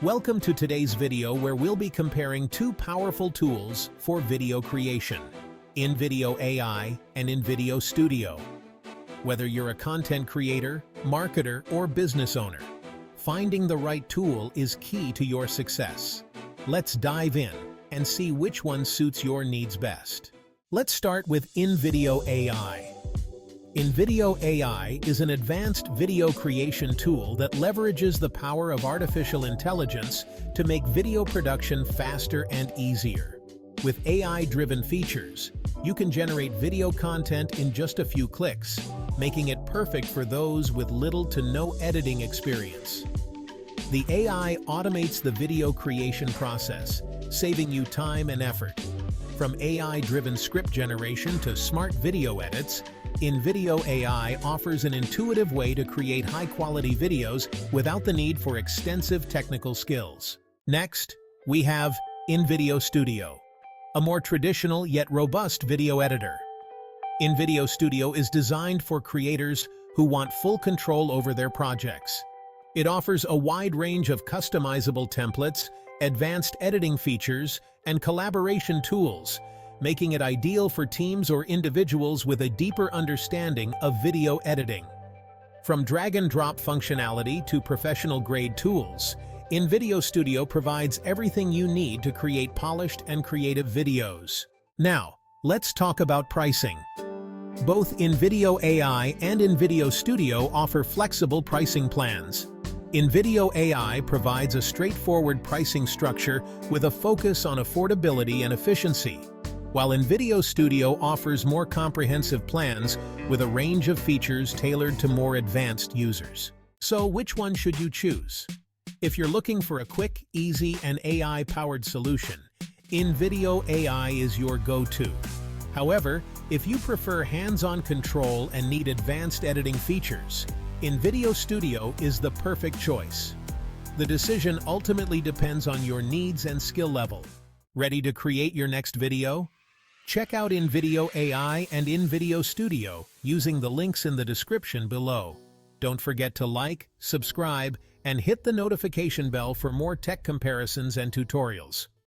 Welcome to today's video where we'll be comparing two powerful tools for video creation, InVideo AI and InVideo Studio. Whether you're a content creator, marketer, or business owner, finding the right tool is key to your success. Let's dive in and see which one suits your needs best. Let's start with InVideo AI. InVideo AI is an advanced video creation tool that leverages the power of artificial intelligence to make video production faster and easier. With AI-driven features, you can generate video content in just a few clicks, making it perfect for those with little to no editing experience. The AI automates the video creation process, saving you time and effort. From AI-driven script generation to smart video edits, InVideo AI offers an intuitive way to create high-quality videos without the need for extensive technical skills. Next, we have InVideo Studio, a more traditional yet robust video editor. InVideo Studio is designed for creators who want full control over their projects. It offers a wide range of customizable templates, advanced editing features, and collaboration tools, making it ideal for teams or individuals with a deeper understanding of video editing. From drag-and-drop functionality to professional-grade tools, InVideo Studio provides everything you need to create polished and creative videos. Now, let's talk about pricing. Both InVideo AI and InVideo Studio offer flexible pricing plans. InVideo AI provides a straightforward pricing structure with a focus on affordability and efficiency, while InVideo Studio offers more comprehensive plans with a range of features tailored to more advanced users. So which one should you choose? If you're looking for a quick, easy, and AI-powered solution, InVideo AI is your go-to. However, if you prefer hands-on control and need advanced editing features, InVideo Studio is the perfect choice. The decision ultimately depends on your needs and skill level. Ready to create your next video? Check out InVideo AI and InVideo Studio using the links in the description below. Don't forget to like, subscribe, and hit the notification bell for more tech comparisons and tutorials.